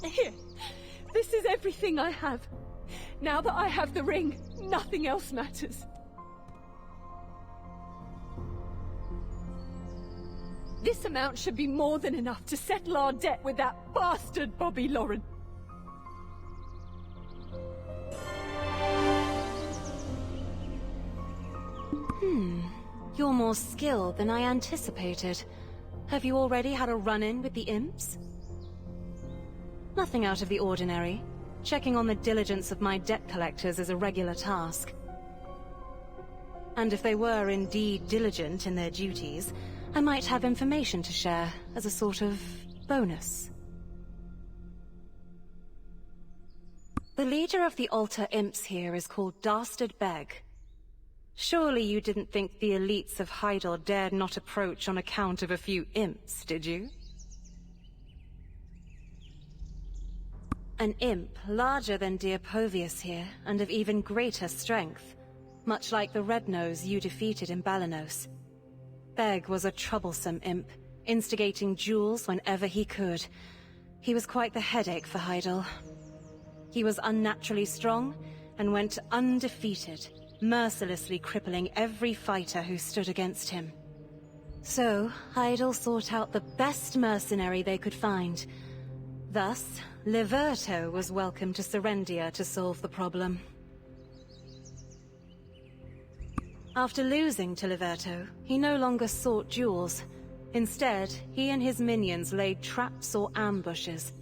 Here, this is everything I have. Now that I have the ring, nothing else matters. This amount should be more than enough to settle our debt with that bastard Bobby Lauren. You're more skilled than I anticipated. Have you already had a run-in with the imps? Nothing out of the ordinary. Checking on the diligence of my debt collectors is a regular task. And if they were indeed diligent in their duties, I might have information to share as a sort of bonus. The leader of the altar imps here is called Dastard Beg. Surely you didn't think the elites of Hydel dared not approach on account of a few imps, did you? An imp larger than Diopovius here, and of even greater strength, much like the Red Nose you defeated in Balanos. Beg was a troublesome imp, instigating duels whenever he could. He was quite the headache for Hydel. He was unnaturally strong, and went undefeated, mercilessly crippling every fighter who stood against him. So, Hydel sought out the best mercenary they could find. Thus, Liberto was welcome to Serendia to solve the problem. After losing to Liberto, he no longer sought duels. Instead, he and his minions laid traps or ambushes,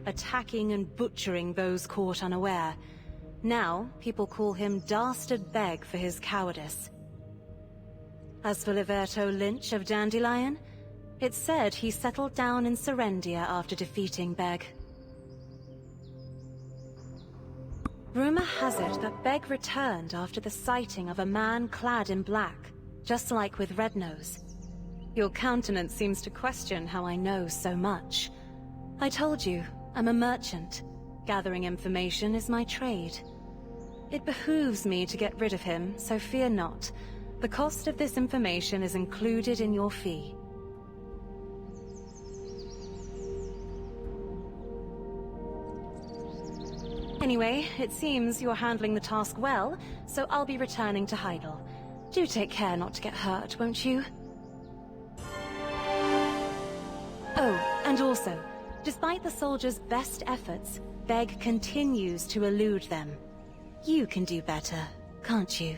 attacking and butchering those caught unaware. Now, people call him Dastard Beg for his cowardice. As for Liberto Lynch of Dandelion, it's said he settled down in Serendia after defeating Beg. Rumor has it that Beg returned after the sighting of a man clad in black, just like with Red Nose. Your countenance seems to question how I know so much. I told you, I'm a merchant. Gathering information is my trade. It behooves me to get rid of him, so fear not. The cost of this information is included in your fee. Anyway, it seems you're handling the task well, so I'll be returning to Hydel. Do take care not to get hurt, won't you? Oh, and also, despite the soldiers' best efforts, Beg continues to elude them. You can do better, can't you?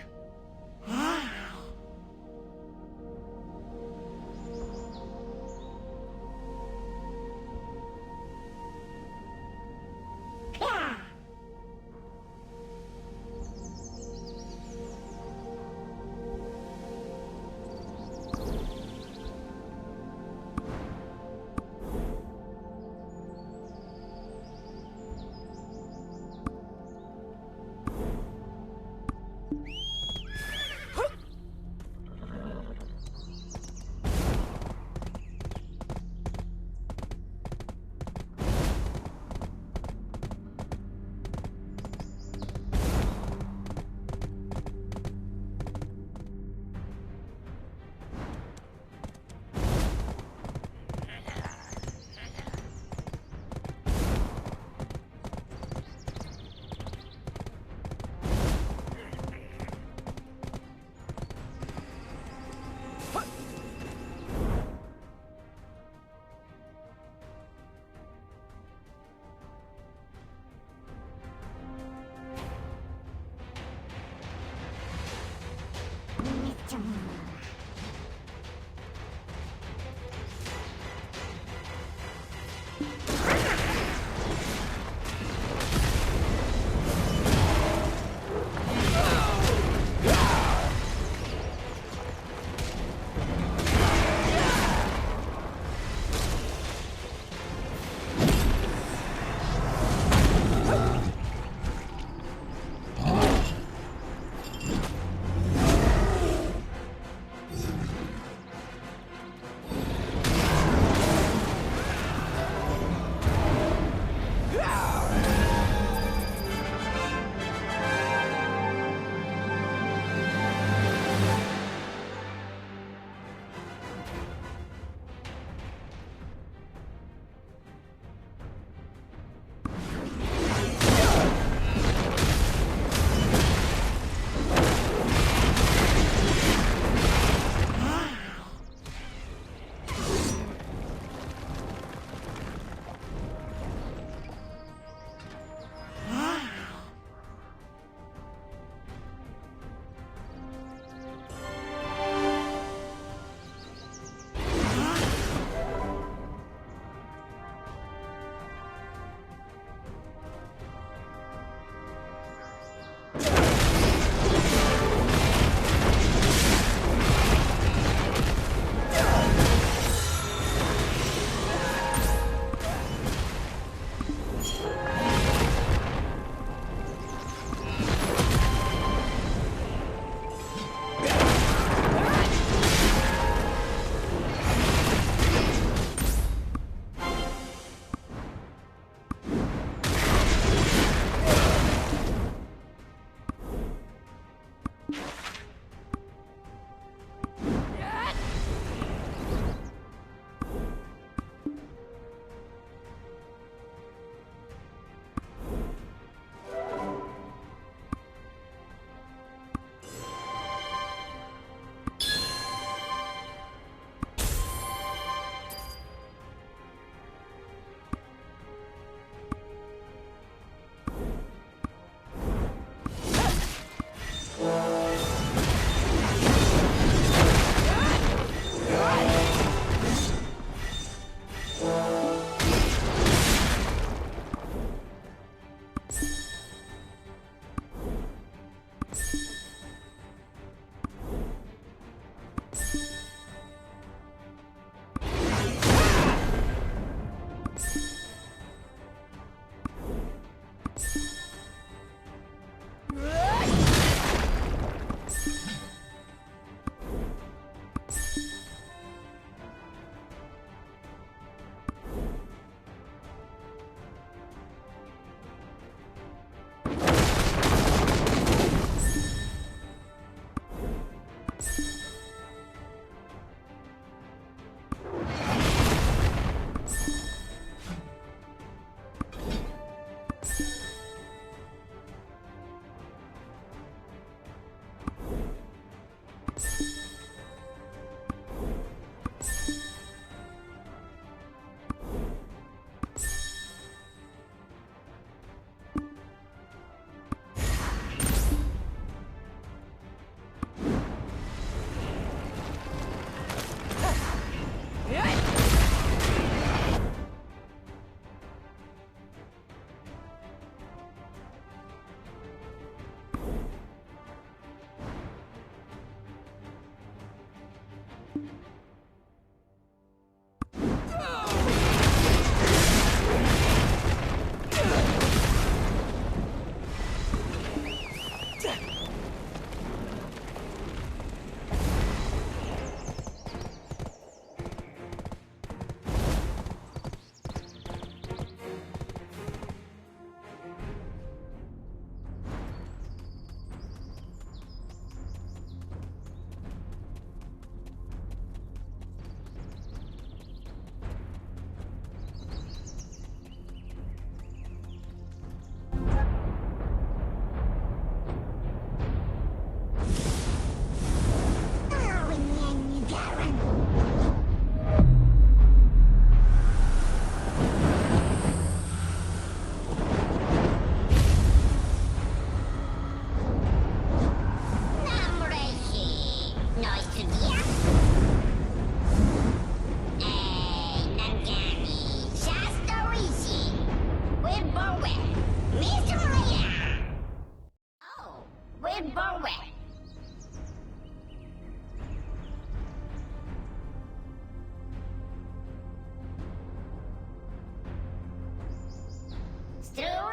Tuvala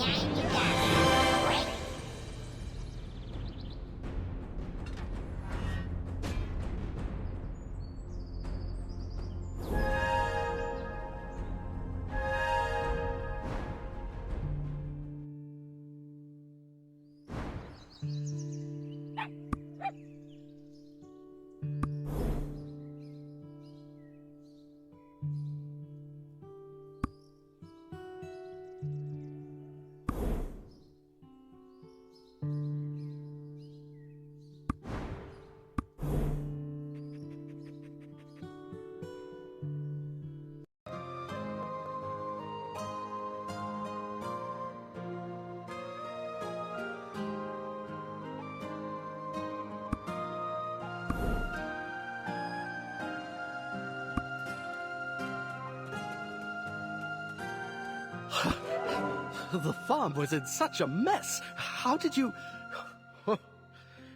Gear! The farm was in such a mess. How did you...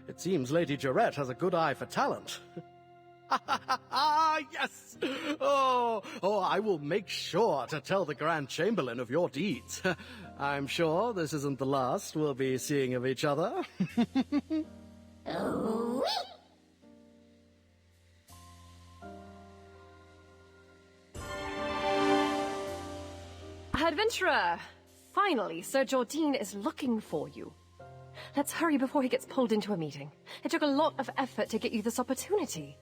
It seems Lady Jarette has a good eye for talent. Yes! Oh, I will make sure to tell the Grand Chamberlain of your deeds. I'm sure this isn't the last we'll be seeing of each other. Adventurer! Finally, Sir Jordine is looking for you. Let's hurry before he gets pulled into a meeting. It took a lot of effort to get you this opportunity.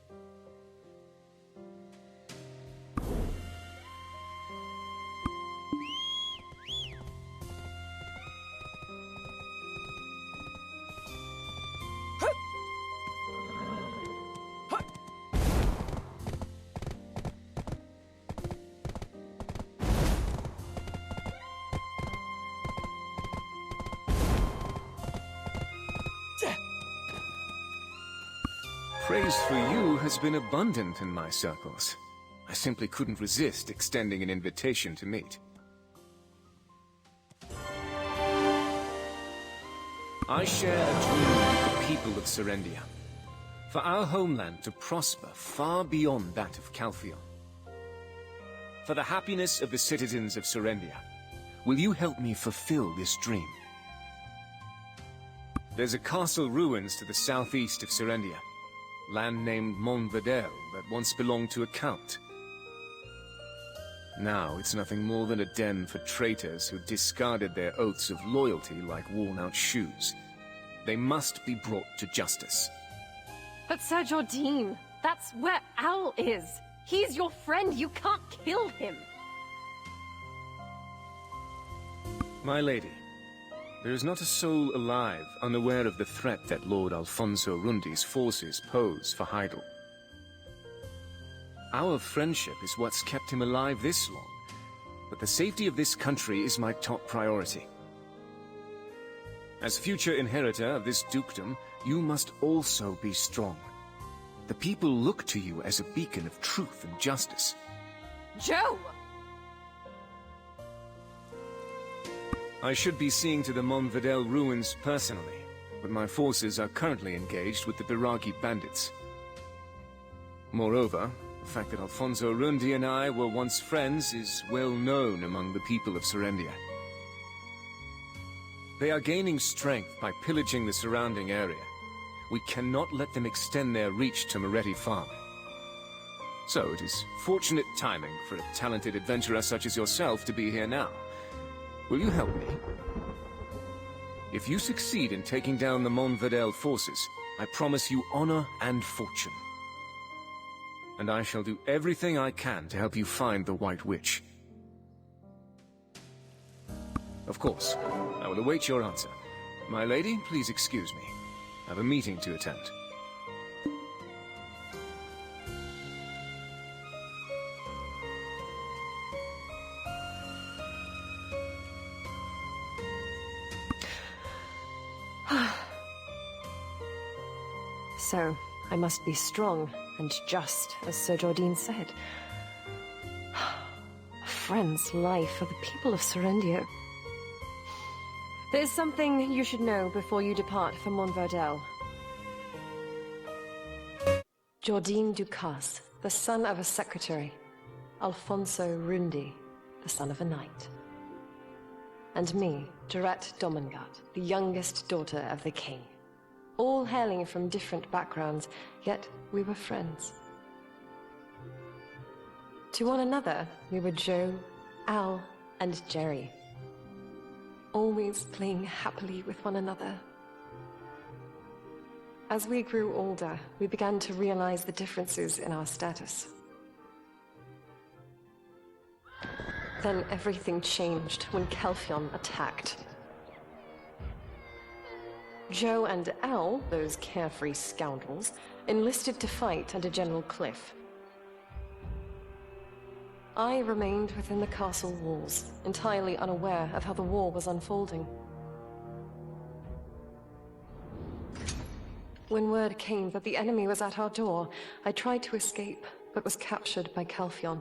Praise for you has been abundant in my circles. I simply couldn't resist extending an invitation to meet. I share a dream with the people of Serendia. For our homeland to prosper far beyond that of Calphion. For the happiness of the citizens of Serendia, will you help me fulfill this dream? There's a castle ruins to the southeast of Serendia. Land named Montvedel that once belonged to a count. Now it's nothing more than a den for traitors who discarded their oaths of loyalty like worn-out shoes. They must be brought to justice. But Sir Jordine, that's where Al is. He's your friend. You can't kill him. My lady, there is not a soul alive unaware of the threat that Lord Alfonso Rundi's forces pose for Heidel. Our friendship is what's kept him alive this long, but the safety of this country is my top priority. As future inheritor of this dukedom, you must also be strong. The people look to you as a beacon of truth and justice. Joe! I should be seeing to the Montvedel ruins personally, but my forces are currently engaged with the Biragi bandits. Moreover, the fact that Alfonso Rundi and I were once friends is well known among the people of Serendia. They are gaining strength by pillaging the surrounding area. We cannot let them extend their reach to Moretti Farm. So it is fortunate timing for a talented adventurer such as yourself to be here now. Will you help me? If you succeed in taking down the Montvedel forces, I promise you honor and fortune. And I shall do everything I can to help you find the White Witch. Of course, I will await your answer. My lady, please excuse me. I have a meeting to attend. So, I must be strong and just, as Sir Jordine said. A friend's life for the people of Serendia. There's something you should know before you depart for Montvedel. Jordine Ducasse, the son of a secretary. Alfonso Rundi, the son of a knight. And me, Durette Domengard, the youngest daughter of the king. All hailing from different backgrounds, yet we were friends. To one another, we were Joe, Al, and Jerry. Always playing happily with one another. As we grew older, we began to realize the differences in our status. Then everything changed when Kelfion attacked. Joe and Al, those carefree scoundrels, enlisted to fight under General Cliff. I remained within the castle walls, entirely unaware of how the war was unfolding. When word came that the enemy was at our door, I tried to escape, but was captured by Kelfion.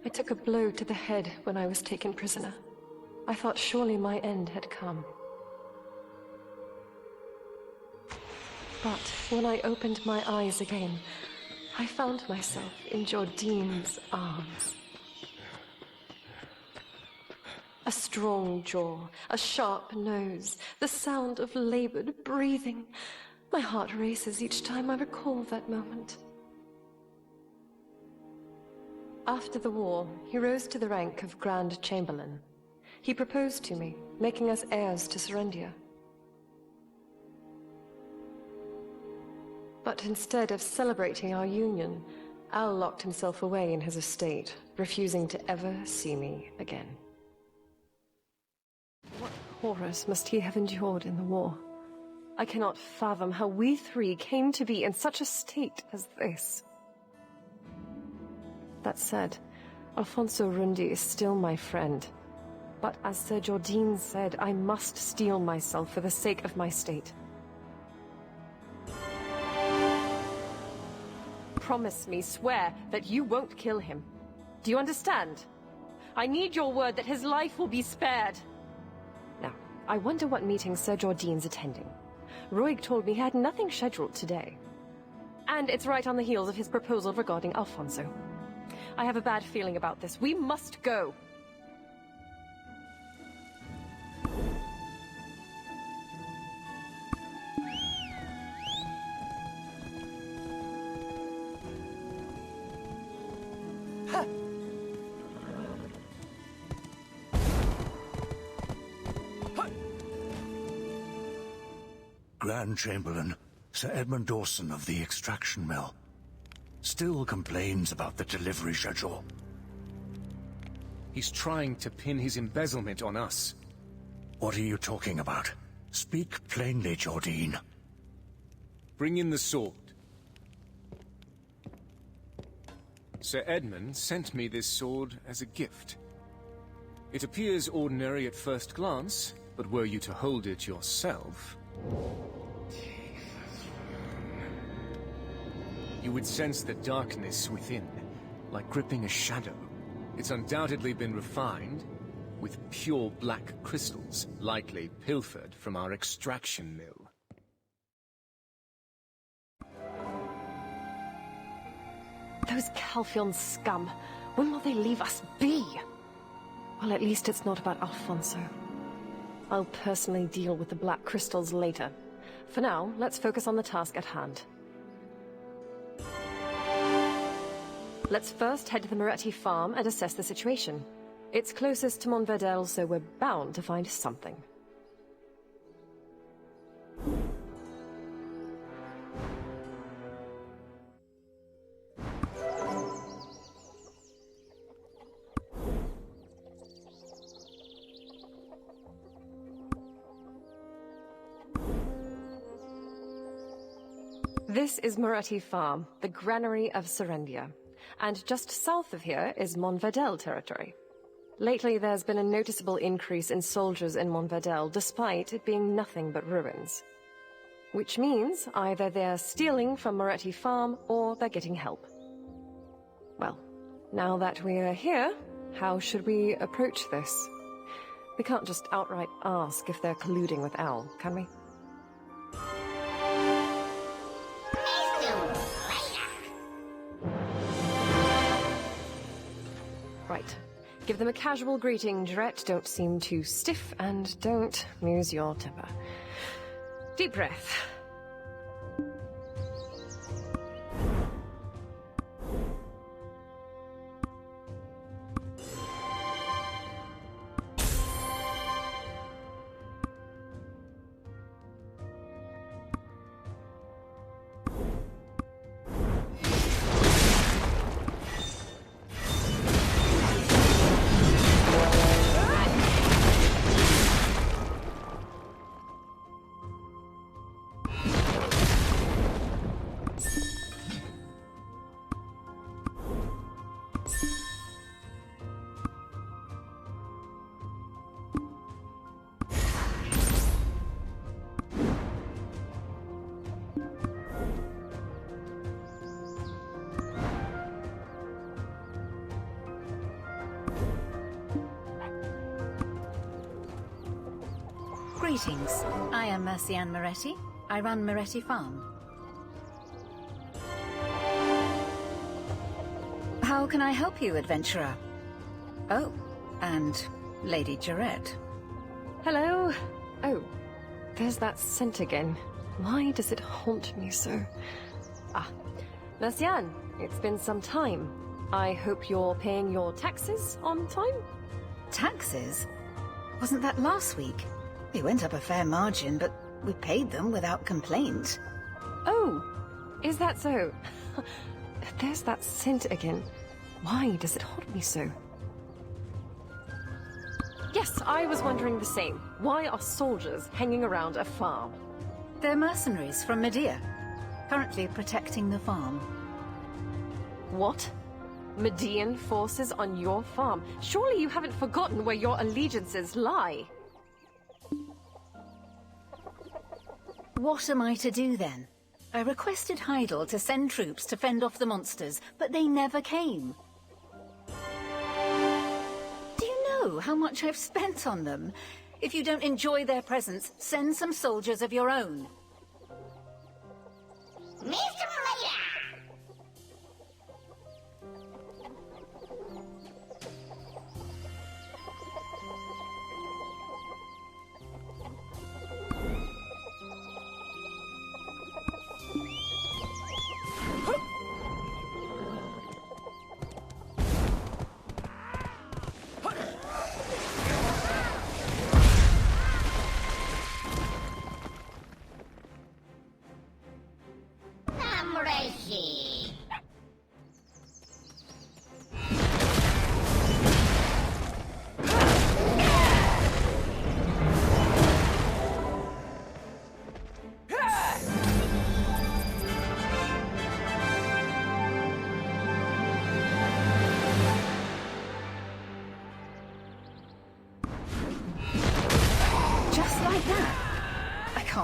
I took a blow to the head when I was taken prisoner. I thought surely my end had come. But when I opened my eyes again, I found myself in Jordine's arms. A strong jaw, a sharp nose, the sound of labored breathing. My heart races each time I recall that moment. After the war, he rose to the rank of Grand Chamberlain. He proposed to me, making us heirs to Serendia. But instead of celebrating our union, Al locked himself away in his estate, refusing to ever see me again. What horrors must he have endured in the war? I cannot fathom how we three came to be in such a state as this. That said, Alfonso Rundi is still my friend. But as Sir Jordine said, I must steel myself for the sake of my state. Promise me, swear, that you won't kill him. Do you understand? I need your word that his life will be spared. Now, I wonder what meeting Sir Jordine's attending. Roig told me he had nothing scheduled today. And it's right on the heels of his proposal regarding Alfonso. I have a bad feeling about this. We must go. Grand Chamberlain, Sir Edmund Dawson of the extraction mill, still complains about the delivery schedule. He's trying to pin his embezzlement on us. What are you talking about? Speak plainly, Jordine. Bring in the sword. Sir Edmund sent me this sword as a gift. It appears ordinary at first glance, but were you to hold it yourself, you would sense the darkness within, like gripping a shadow. It's undoubtedly been refined with pure black crystals, likely pilfered from our extraction mill. Those Kelfion scum. When will they leave us be? Well, at least it's not about Alfonso. I'll personally deal with the black crystals later. For now, let's focus on the task at hand. Let's first head to the Moretti farm and assess the situation. It's closest to Montverdel, so we're bound to find something. This is Moretti Farm, the granary of Serendia. And just south of here is Montverdel territory. Lately, there's been a noticeable increase in soldiers in Montverdel, despite it being nothing but ruins. Which means either they're stealing from Moretti Farm, or they're getting help. Well, now that we're here, how should we approach this? We can't just outright ask if they're colluding with Al, can we? Give them a casual greeting, Jarrett. Don't seem too stiff, and don't lose your temper. Deep breath. Greetings. I am Mercianne Moretti. I run Moretti Farm. How can I help you, adventurer? Oh, and Lady Jarrett. Hello? Oh, there's that scent again. Why does it haunt me so? Ah, Mercianne, it's been some time. I hope you're paying your taxes on time? Taxes? Wasn't that last week? We went up a fair margin, but we paid them without complaint. Oh, is that so? There's that scent again. Why does it haunt me so? Yes, I was wondering the same. Why are soldiers hanging around a farm? They're mercenaries from Medea, currently protecting the farm. What? Median forces on your farm? Surely you haven't forgotten where your allegiances lie. What am I to do then? I requested Heidel to send troops to fend off the monsters, but they never came. Do you know how much I've spent on them? If you don't enjoy their presence, send some soldiers of your own. Mr. Maria!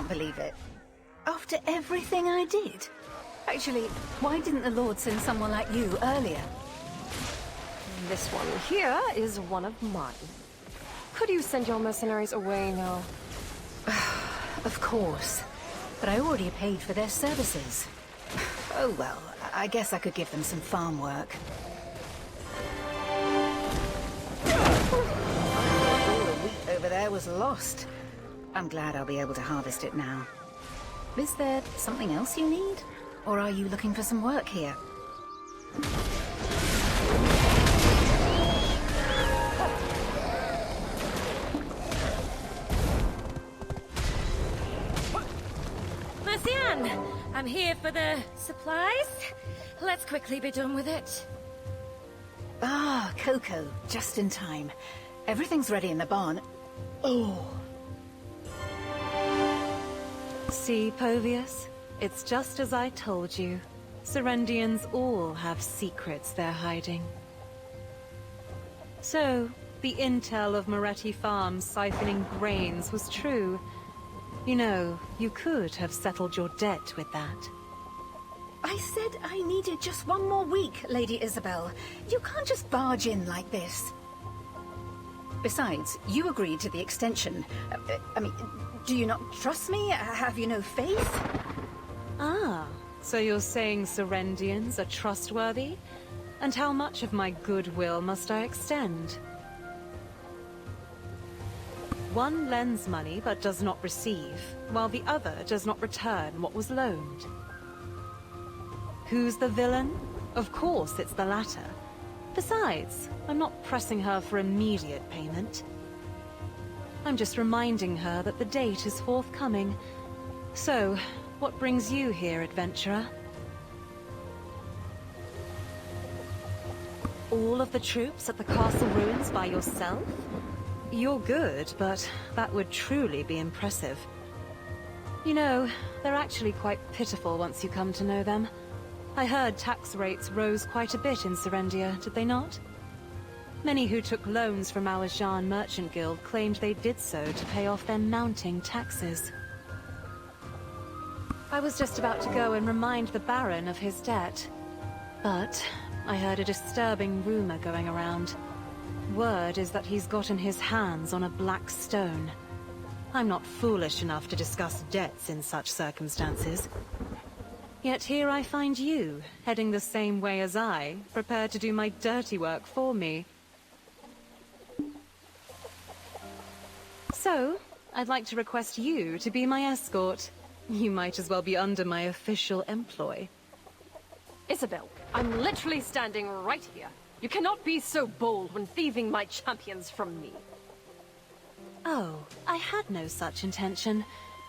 Believe it. After everything I did? Actually, why didn't the Lord send someone like you earlier? This one here is one of mine. Could you send your mercenaries away now? Of course. But I already paid for their services. Oh well, I guess I could give them some farm work. All the wheat over there was lost. I'm glad I'll be able to harvest it now. Is there something else you need? Or are you looking for some work here? Mercianne! I'm here for the supplies. Let's quickly be done with it. Ah, Coco, just in time. Everything's ready in the barn. Oh. See, Povius? It's just as I told you. Serendians all have secrets they're hiding. So, the intel of Moretti Farms siphoning grains was true. You know, you could have settled your debt with that. I said I needed just one more week, Lady Isabel. You can't just barge in like this. Besides, you agreed to the extension. I mean, do you not trust me? Have you no faith? Ah, so you're saying Serendians are trustworthy? And how much of my goodwill must I extend? One lends money but does not receive, while the other does not return what was loaned. Who's the villain? Of course it's the latter. Besides, I'm not pressing her for immediate payment. I'm just reminding her that the date is forthcoming. So, what brings you here, adventurer? All of the troops at the castle ruins by yourself? You're good, but that would truly be impressive. You know, they're actually quite pitiful once you come to know them. I heard tax rates rose quite a bit in Serendia, did they not? Many who took loans from our Zhan Merchant Guild claimed they did so to pay off their mounting taxes. I was just about to go and remind the Baron of his debt. But I heard a disturbing rumor going around. Word is that he's gotten his hands on a black stone. I'm not foolish enough to discuss debts in such circumstances. Yet here I find you, heading the same way as I, prepared to do my dirty work for me. So, I'd like to request you to be my escort. You might as well be under my official employ. Isabel, I'm literally standing right here. You cannot be so bold when thieving my champions from me. Oh, I had no such intention.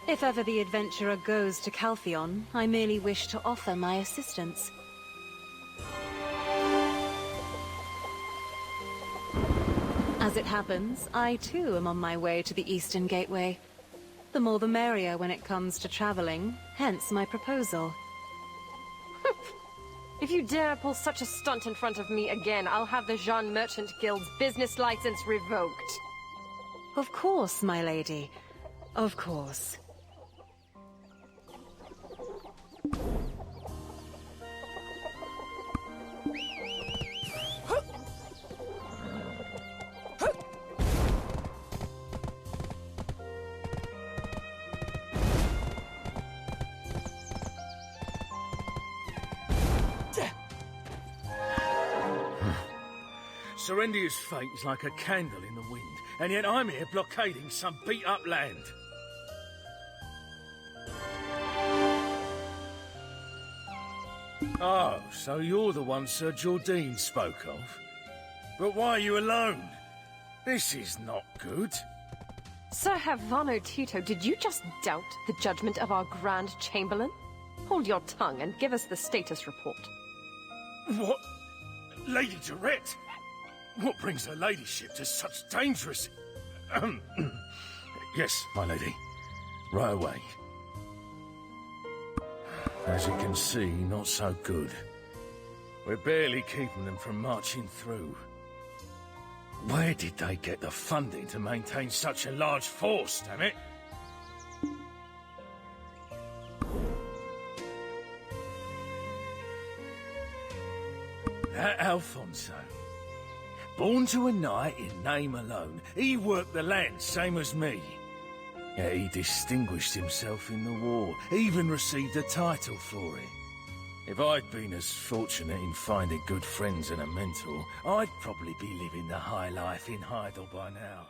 If ever the adventurer goes to Caltheon, I merely wish to offer my assistance. As it happens, I too am on my way to the Eastern Gateway. The more the merrier when it comes to traveling, hence my proposal. If you dare pull such a stunt in front of me again, I'll have the Zhan Merchant Guild's business license revoked. Of course, my lady. Of course. Serendia's fate is like a candle in the wind, and yet I'm here blockading some beat-up land. Oh, so you're the one Sir Jordine spoke of? But why are you alone? This is not good. Sir Havano Tito, did you just doubt the judgment of our Grand Chamberlain? Hold your tongue and give us the status report. What? Lady Durette? What brings her ladyship to such dangerous... Yes, my lady. Right away. As you can see, not so good. We're barely keeping them from marching through. Where did they get the funding to maintain such a large force, damn it? That Alfonso. Born to a knight in name alone, he worked the land same as me. Yet he distinguished himself in the war, even received a title for it. If I'd been as fortunate in finding good friends and a mentor, I'd probably be living the high life in Heidel by now.